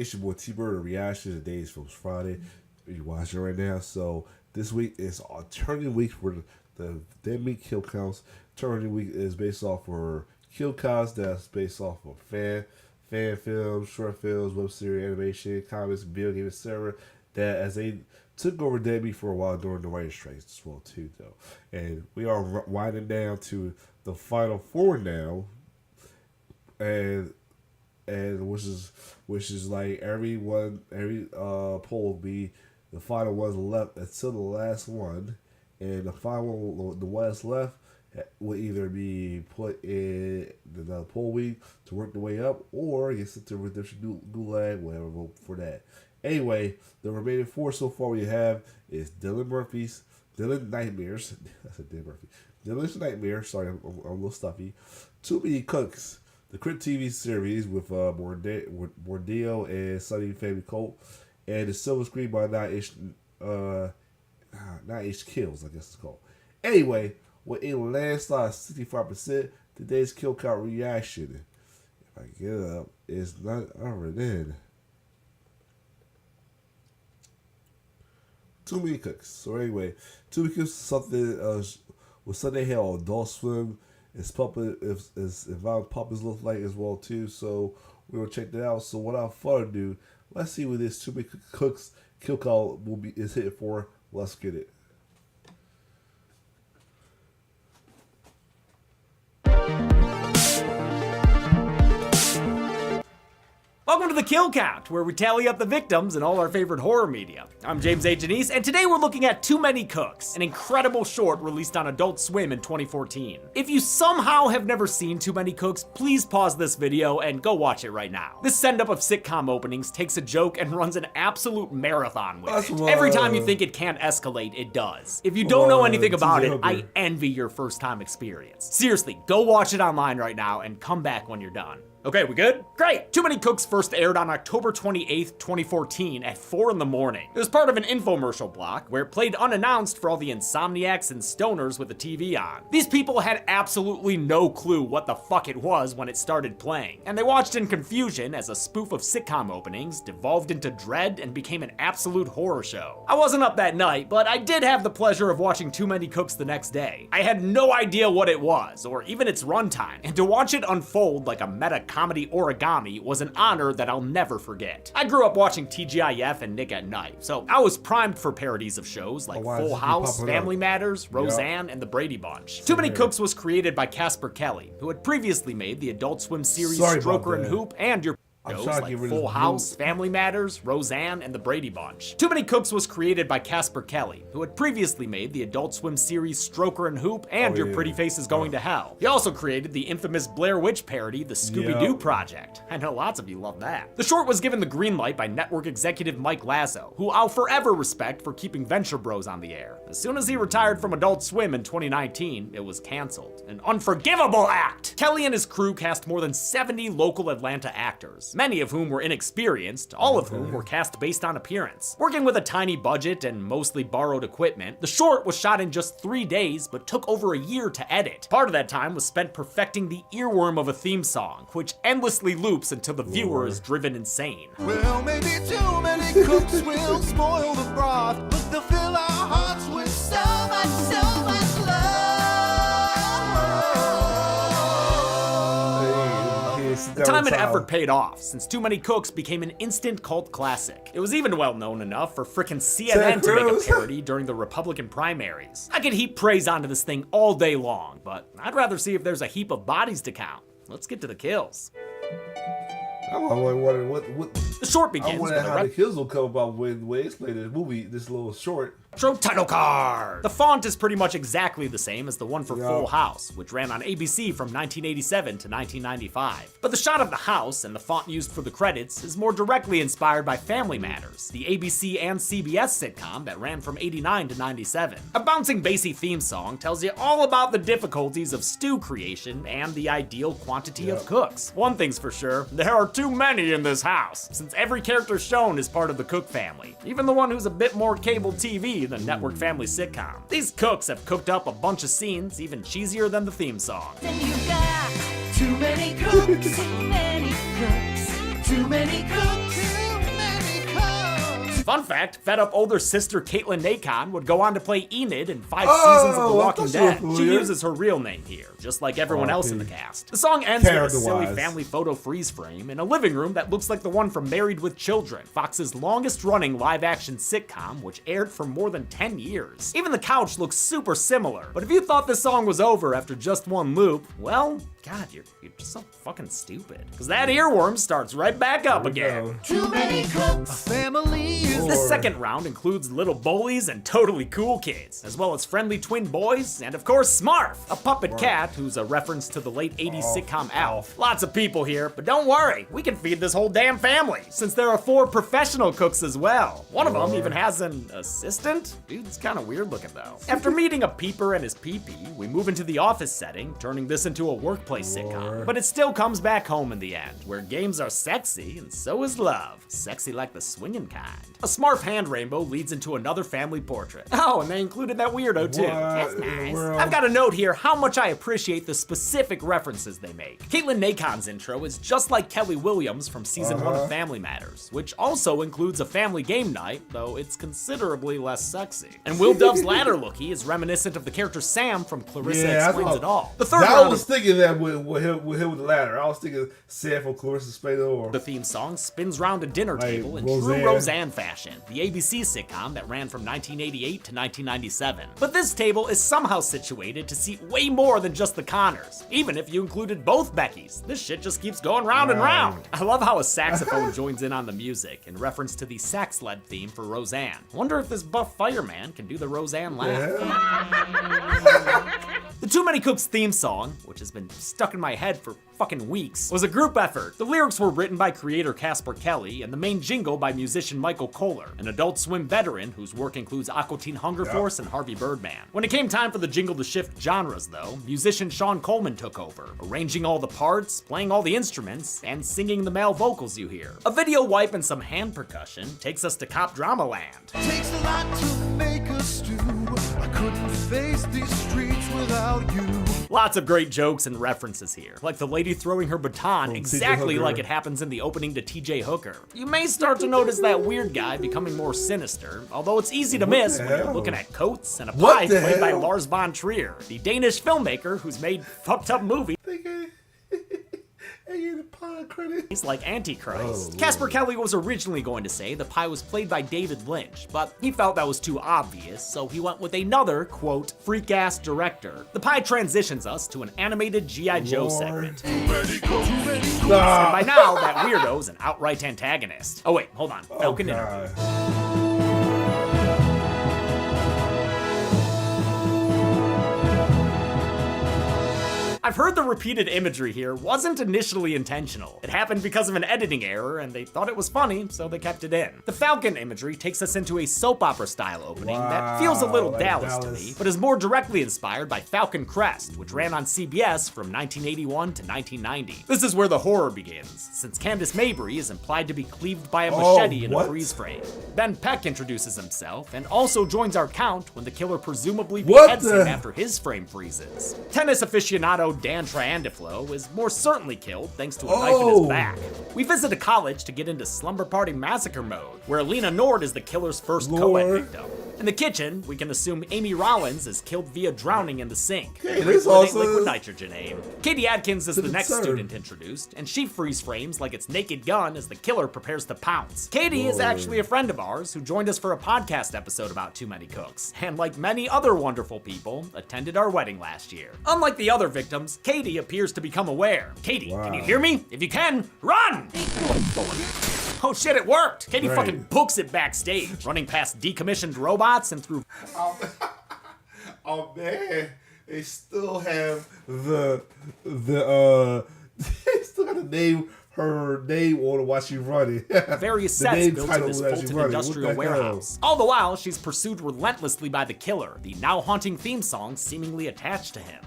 it's your boy T-Bird, Reaction to Today's Films Friday. You're watching right now. So this week is alternative week for the Dead Meat Kill Counts. Alternative week is based off for kill counts that's based off of fan films, short films, web series, animation, comics, video games, etc. That as they took over Dead Meat for a while during the writer's strikes as well too, though. And we are winding down to the final four now, and which is like every poll will be the final ones left until the last one, and the final the one that's left will either be put in the poll week to work the way up, or get sent to Redemption Gulag, whatever, vote for that. Anyway, the remaining four so far we have is Dylan Nightmares. I said Dan Murphy. Dylan's Nightmare. Sorry, I'm a little stuffy. Too Many Cooks, the Crit TV series with Mordeo and Sunny Family Colt, and the Silver Screen by 9-inch Kills, I guess it's called. Anyway, with a landslide 65%, today's kill count reaction, if I get it up, is none other than Too Many Cooks. So anyway, Too Many Cooks is something with Sunday here on Adult Swim. It's Violet Puppets look like as well too. So we're gonna check that out. So without further ado, let's see what this Too Many Cooks kill count is hitting for. Let's get it. Welcome to the Kill Count, where we tally up the victims in all our favorite horror media. I'm James A. Janice, and today we're looking at Too Many Cooks, an incredible short released on Adult Swim in 2014. If you somehow have never seen Too Many Cooks, please pause this video and go watch it right now. This send-up of sitcom openings takes a joke and runs an absolute marathon with it. Every time you think it can't escalate, it does. If you don't know anything about it, I envy your first-time experience. Seriously, go watch it online right now and come back when you're done. Okay, we good? Great! Too Many Cooks first aired on October 28th, 2014 at 4 in the morning. It was part of an infomercial block where it played unannounced for all the insomniacs and stoners with the TV on. These people had absolutely no clue what the fuck it was when it started playing, and they watched in confusion as a spoof of sitcom openings devolved into dread and became an absolute horror show. I wasn't up that night, but I did have the pleasure of watching Too Many Cooks the next day. I had no idea what it was, or even its runtime, and to watch it unfold like a meta comedy origami was an honor that I'll never forget. I grew up watching TGIF and Nick at Night, so I was primed for parodies of shows like Full House, Family Matters, Roseanne, and The Brady Bunch. Too Many Cooks was created by Casper Kelly, who had previously made the Adult Swim series Stroker and Hoop and your shows like Full House, Family Matters, Roseanne, and The Brady Bunch. Too Many Cooks was created by Casper Kelly, who had previously made the Adult Swim series Stroker and Hoop and Your Pretty Face is Going to Hell. He also created the infamous Blair Witch parody, The Scooby-Doo Project. I know lots of you love that. The short was given the green light by network executive Mike Lazo, who I'll forever respect for keeping Venture Bros on the air. As soon as he retired from Adult Swim in 2019, it was canceled. An unforgivable act! Kelly and his crew cast more than 70 local Atlanta actors, many of whom were inexperienced, all of whom were cast based on appearance. Working with a tiny budget and mostly borrowed equipment, the short was shot in just 3 days, but took over a year to edit. Part of that time was spent perfecting the earworm of a theme song, which endlessly loops until the viewer is driven insane. Well, maybe too many cooks will spoil the broth, but they'll fill our hearts with so much love. The time and effort paid off, since Too Many Cooks became an instant cult classic. It was even well known enough for frickin' CNN to make a parody during the Republican primaries. I could heap praise onto this thing all day long, but I'd rather see if there's a heap of bodies to count. Let's get to the kills. I'm wondering what the short begins. I wonder how the kills will come about when they explain this movie, this little short. Show title card! The font is pretty much exactly the same as the one for Full House, which ran on ABC from 1987 to 1995. But the shot of the house and the font used for the credits is more directly inspired by Family Matters, the ABC and CBS sitcom that ran from 89 to 97. A bouncing bassy theme song tells you all about the difficulties of stew creation and the ideal quantity of cooks. One thing's for sure, there are too many in this house, since every character shown is part of the Cook family, even the one who's a bit more cable TV than network family sitcom. These cooks have cooked up a bunch of scenes even cheesier than the theme song. And you got too many cooks, too many cooks, too many cooks. Fun fact, fed up older sister Caitlin Nacon would go on to play Enid in 5 seasons of The Walking Dead. She uses her real name here, just like everyone else in the cast. The song ends with a silly family photo freeze frame in a living room that looks like the one from Married with Children, Fox's longest-running live-action sitcom, which aired for more than 10 years. Even the couch looks super similar, but if you thought this song was over after just one loop, well, God, you're just so fucking stupid. Because that earworm starts right back up again. Too many cooks. A family is This second round includes little bullies and totally cool kids, as well as friendly twin boys, and of course Smarf, a puppet cat who's a reference to the late 80s sitcom Alf. Lots of people here, but don't worry, we can feed this whole damn family, since there are 4 professional cooks as well. One of them even has an assistant? Dude's kinda weird looking though. After meeting a peeper and his pee-pee, we move into the office setting, turning this into a workplace sitcom. But it still comes back home in the end, where games are sexy and so is love. Sexy like the swinging kind. A Smarf hand rainbow leads into another family portrait. Oh, and they included that weirdo too. That's nice. I've got a note here how much I appreciate the specific references they make. Caitlin Nacon's intro is just like Kelly Williams from season 1 of Family Matters, which also includes a family game night, though it's considerably less sexy. And Will Dove's ladder lookie is reminiscent of the character Sam from Clarissa Explains It All. The third I round was thinking that with him with the ladder. I was thinking Sam from Clarissa Explains It All. The theme song spins round a dinner table in Roseanne. true Roseanne fashion, the ABC sitcom that ran from 1988 to 1997. But this table is somehow situated to seat way more than just the Connors. Even if you included both Beckys, this shit just keeps going round and round. I love how a saxophone joins in on the music in reference to the sax-led theme for Roseanne. Wonder if this buff fireman can do the Roseanne laugh. The Too Many Cooks theme song, which has been stuck in my head for fucking weeks, was a group effort. The lyrics were written by creator Casper Kelly and the main jingle by musician Michael Kohler, an Adult Swim veteran whose work includes Aqua Teen Hunger Force and Harvey Birdman. When it came time for the jingle to shift genres though, musician Sean Coleman took over, arranging all the parts, playing all the instruments, and singing the male vocals you hear. A video wipe and some hand percussion takes us to Cop Drama Land. takes a lot to make us stew. I couldn't face these streets without you. Lots of great jokes and references here, like the lady throwing her baton From exactly T.J. like Hooker. it happens in the opening to TJ Hooker. You may start to notice that weird guy becoming more sinister, although it's easy to miss the when you're hell? looking at coats and a What pie the played by hell? Lars von Trier, the Danish filmmaker who's made fucked up movies The pie credit. like Antichrist. Oh, Casper Kelly was originally going to say the pie was played by David Lynch, but he felt that was too obvious, so he went with another, quote, freak-ass director. The pie transitions us to an animated G.I. Joe Lord. segment. Nah. And by now, that weirdo's an outright antagonist. Oh wait, hold on. Falcon interview. God. I've heard the repeated imagery here wasn't initially intentional. It happened because of an editing error, and they thought it was funny, so they kept it in. The Falcon imagery takes us into a soap opera style opening that feels a little Wow, like Dallas to Dallas. me, but is more directly inspired by Falcon Crest, which ran on CBS from 1981 to 1990. This is where the horror begins, since Candace Mabry is implied to be cleaved by a machete in a what? freeze frame. Ben Peck introduces himself and also joins our count when the killer presumably What beheads the- him after his frame freezes. Tennis aficionado Dan Triandaflo is more certainly killed thanks to a knife in his Oh. back. We visit a college to get into Slumber Party Massacre mode, where Lena Nord is the killer's first co-ed Lord. victim. In the kitchen, we can assume Amy Rollins is killed via drowning in the sink. Okay, Great this living also liquid is- nitrogen aim. Katie Adkins is the Didn't next serve. student introduced, and she freeze frames like it's Naked Gun as the killer prepares to pounce. Katie is Whoa. actually a friend of ours who joined us for a podcast episode about Too Many Cooks, and like many other wonderful people, attended our wedding last year. Unlike the other victims, Katie appears to become aware. Katie, can you Wow. hear me? If you can, run! Oh shit, it worked! Katie Right. fucking books it backstage, running past decommissioned robots and through Oh man, they still have they still got to name her name on while she's running. various The sets name built in title this that she's Fulton running. industrial What the hell? warehouse. All the while, she's pursued relentlessly by the killer, the now haunting theme song seemingly attached to him.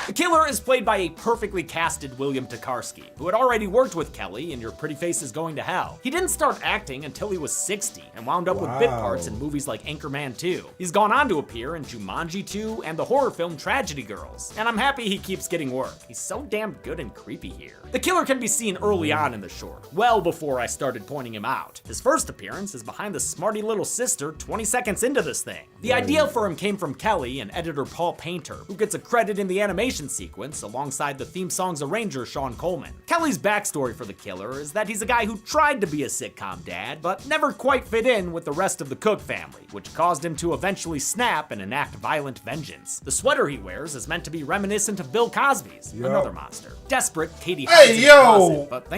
The killer is played by a perfectly casted William Tokarski, who had already worked with Kelly in Your Pretty Face is Going to Hell. He didn't start acting until he was 60 and wound up with bit parts in movies like Anchorman 2. He's gone on to appear in Jumanji 2 and the horror film Tragedy Girls, and I'm happy he keeps getting work. He's so damn good and creepy here. The killer can be seen early on in the short, well before I started pointing him out. His first appearance is behind the smarty little sister 20 seconds into this thing. The idea for him came from Kelly and editor Paul Painter, who gets a credit in the animation sequence alongside the theme song's arranger Sean Coleman. Kelly's backstory for the killer is that he's a guy who tried to be a sitcom dad, but never quite fit in with the rest of the Cook family, which caused him to eventually snap and enact violent vengeance. The sweater he wears is meant to be reminiscent of Bill Cosby's, another monster. Desperate, Katie hides in the closet, but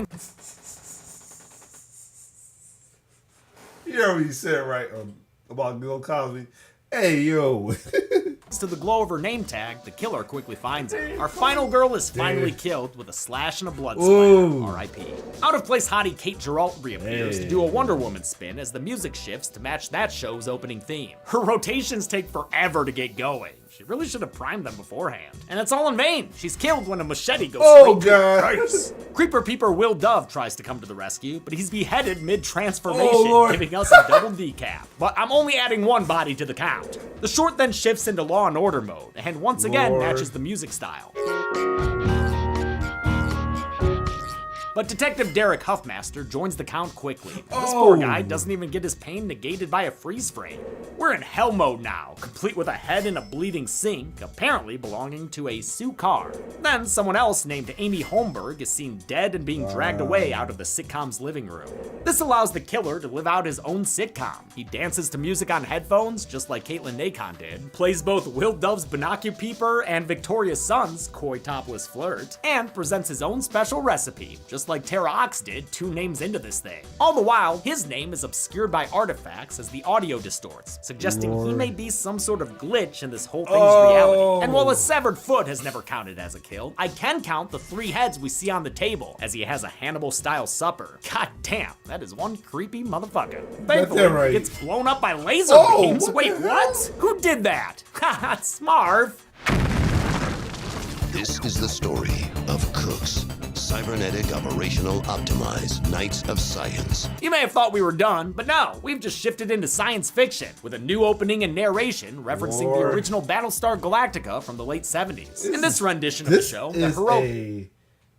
You know what you said right about Bill Cosby. Hey, yo. Thanks to the glow of her name tag, the killer quickly finds her. Our final girl is finally killed with a slash and a blood splatter. R.I.P. Out-of-place hottie Kate Geralt reappears to do a Wonder Woman spin as the music shifts to match that show's opening theme. Her rotations take forever to get going. She really should have primed them beforehand. And it's all in vain. She's killed when a machete goes straight to her face. Creeper Peeper Will Dove tries to come to the rescue, but he's beheaded mid-transformation, giving us a double decap. But I'm only adding one body to the count. The short then shifts into Law and Order mode, and once again matches the music style. But Detective Derek Huffmaster joins the count quickly. This poor guy doesn't even get his pain negated by a freeze frame. We're in hell mode now, complete with a head in a bleeding sink, apparently belonging to a Sue Carr. Then someone else named Amy Holmberg is seen dead and being dragged away out of the sitcom's living room. This allows the killer to live out his own sitcom. He dances to music on headphones, just like Caitlin Nacon did, plays both Will Dove's Binocu Peeper and Victoria Sun's Coy Topless Flirt, and presents his own special recipe, just like Tara Ox did 2 names into this thing. All the while, his name is obscured by artifacts as the audio distorts, suggesting he may be some sort of glitch in this whole thing's reality. And while a severed foot has never counted as a kill, I can count the 3 heads we see on the table, as he has a Hannibal-style supper. God damn, that is one creepy motherfucker. Thankfully, he gets blown up by laser beams. Wait, what? Who did that? Haha, Smarv. This is the story of Cooks, Cybernetic Operational Optimized Knights of Science. You may have thought we were done, but no, we've just shifted into science fiction with a new opening and narration referencing the original Battlestar Galactica from the late 70s. In this rendition of the show, the heroic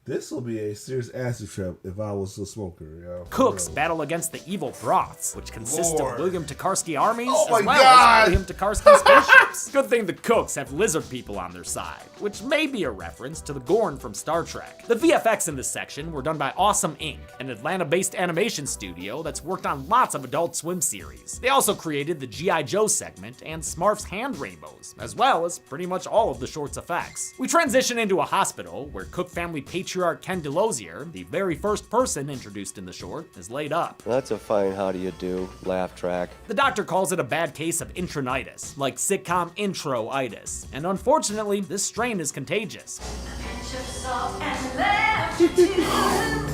This will be a serious acid trap if I was a smoker, yo. Cooks battle against the evil Broths, which consist of William Tokarski armies as well as William Tokarski spaceships. Good thing the Cooks have lizard people on their side, which may be a reference to the Gorn from Star Trek. The VFX in this section were done by Awesome Inc., an Atlanta-based animation studio that's worked on lots of Adult Swim series. They also created the G.I. Joe segment and Smarf's hand rainbows, as well as pretty much all of the short's effects. We transition into a hospital where Cook family patriarch Ken DeLosier, the very first person introduced in the short, is laid up. That's a fine how do you do laugh track. The doctor calls it a bad case of intronitis, like sitcom intro-itis, and unfortunately, this strain is contagious.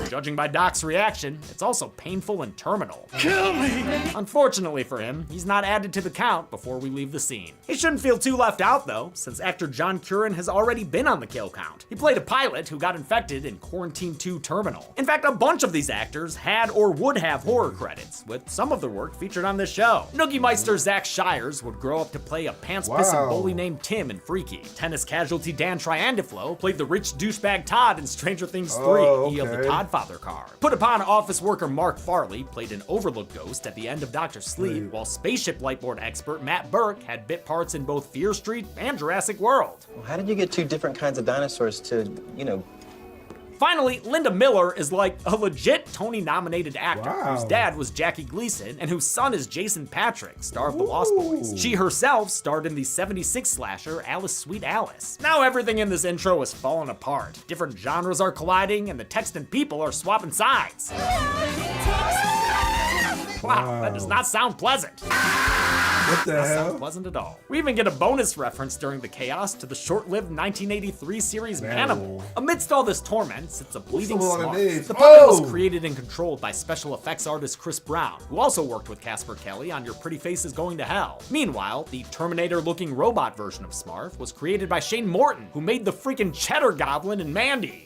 Judging by Doc's reaction, it's also painful and terminal. Kill me! Unfortunately for him, he's not added to the count before we leave the scene. He shouldn't feel too left out though, since actor John Curran has already been on the kill count. He played a pilot who got infected in Quarantine 2 Terminal. In fact, a bunch of these actors had or would have horror credits, with some of their work featured on this show. Noogie Meister Zach Shires would grow up to play a pants-pissing bully named Tim in Freaky. Tennis casualty Dan Triandiflo played the rich douchebag Todd in Stranger Things 3, he of the Toddfather card. Put upon office worker Mark Farley played an Overlook ghost at the end of Dr. Sleep, while spaceship lightboard expert Matt Burke had bit parts in both Fear Street and Jurassic World. Well, how did you get 2 different kinds of dinosaurs to, Finally, Linda Miller is like a legit Tony-nominated actor whose dad was Jackie Gleason and whose son is Jason Patrick, star of The Lost Boys. She herself starred in the 76 slasher Alice Sweet Alice. Now everything in this intro is falling apart. Different genres are colliding and the text and people are swapping sides. Wow, that does not sound pleasant. What the That hell? sounds pleasant at all. We even get a bonus reference during the chaos to the short-lived 1983 series Manimal. Amidst all this torment sits a bleeding the one Smart. it is? The puppet Oh! was created and controlled by special effects artist Chris Brown, who also worked with Casper Kelly on Your Pretty Face is Going to Hell. Meanwhile, the Terminator-looking robot version of Smarf was created by Shane Morton, who made the freaking Cheddar Goblin and Mandy.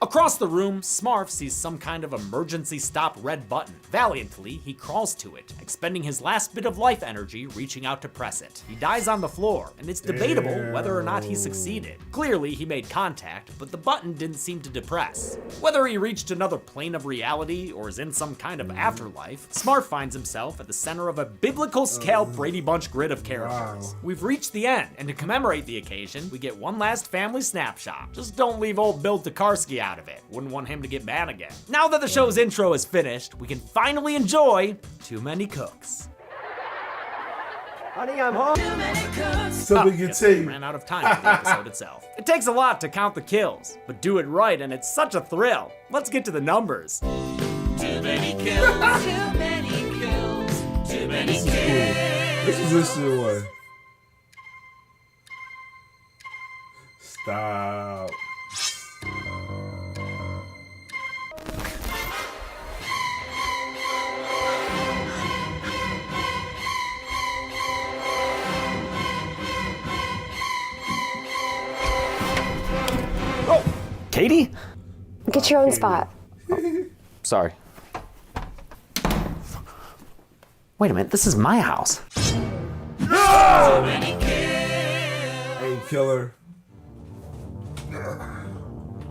Across the room, Smarf sees some kind of emergency stop red button. Valiantly, he crawls to it, expending his last bit of life energy reaching out to press it. He dies on the floor, and it's debatable whether or not he succeeded. Clearly, he made contact, but the button didn't seem to depress. Whether he reached another plane of reality or is in some kind of afterlife, Smarf finds himself at the center of a biblical scale Brady Bunch grid of characters. We've reached the end, and to commemorate the occasion, we get one last family snapshot. Just don't leave old Bill Tokarski out of it. Wouldn't want him to get mad again. Now that the show's intro is finished, we can finally enjoy Too Many Cooks. Honey, I'm home. So we can Guess we take. ran out of time for the episode itself. It takes a lot to count the kills, but do it right and it's such a thrill. Let's get to the numbers. Too many kills, too many kills, too many kills. This is this new one. Stop. Katie? Get your own spot. Sorry. Wait a minute, this is my house. Hey, killer.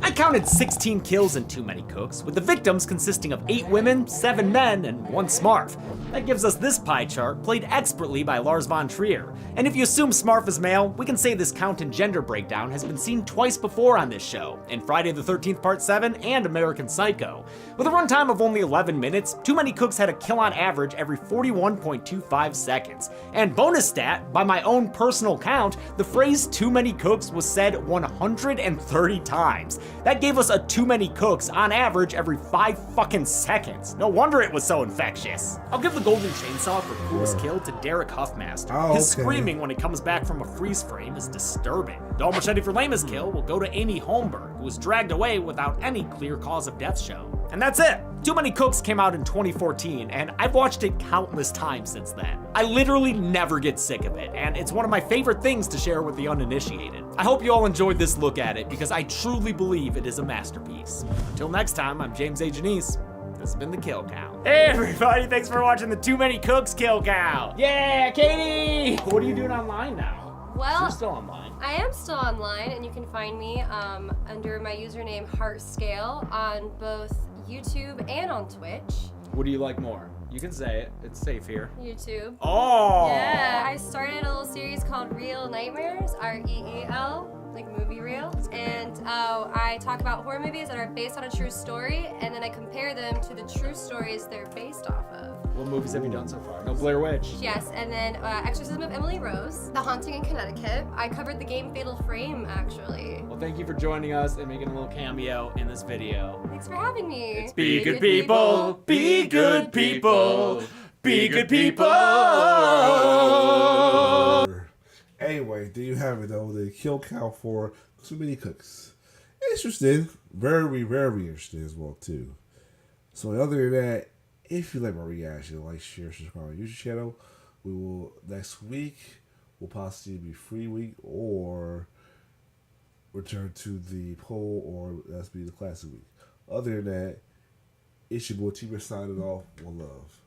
I counted 16 kills in Too Many Cooks, with the victims consisting of 8 women, 7 men, and 1 Smarf. That gives us this pie chart, played expertly by Lars von Trier. And if you assume Smarf is male, we can say this count and gender breakdown has been seen twice before on this show, in Friday the 13th Part 7 and American Psycho. With a runtime of only 11 minutes, Too Many Cooks had a kill on average every 41.25 seconds. And bonus stat, by my own personal count, the phrase Too Many Cooks was said 130 times. That gave us a Too Many Cooks on average every 5 fucking seconds. No wonder it was so infectious. I'll give the Golden Chainsaw for coolest kill to Derek Huffmaster. Oh, His okay. screaming when he comes back from a freeze frame is disturbing. Dull Machete for lamest kill will go to Amy Holmberg, who was dragged away without any clear cause of death shown. And that's it. Too Many Cooks came out in 2014, and I've watched it countless times since then. I literally never get sick of it, and it's one of my favorite things to share with the uninitiated. I hope you all enjoyed this look at it, because I truly believe it is a masterpiece. Until next time, I'm James A. Janice. This has been the Kill Count. Hey everybody, thanks for watching the Too Many Cooks Kill Count. Yeah, Katie! What are you doing online now? Well, You're still online. I am still online, and you can find me under my username HeartScale on both YouTube and on Twitch. What do you like more? You can say it. It's safe here. YouTube. Oh! Yeah, I started a little series called Real Nightmares, REEL, like movie reel, and I talk about horror movies that are based on a true story, and then I compare them to the true stories they're based off of. What movies have you done so far? No Blair Witch. Yes, and then Exorcism of Emily Rose, The Haunting in Connecticut. I covered the game Fatal Frame, actually. Well, thank you for joining us and making a little cameo in this video. Thanks for having me. Be good people, be good people, be good people. Anyway, there you have it though. The kill count for Too Many Cooks. Interesting. Very, very interesting as well too. So other than that, if you like my reaction, like, share, subscribe on YouTube channel. We will next week will possibly be free week or return to the poll, or that's be the classic week. Other than that, it's your boy T-Bear signing off. One love.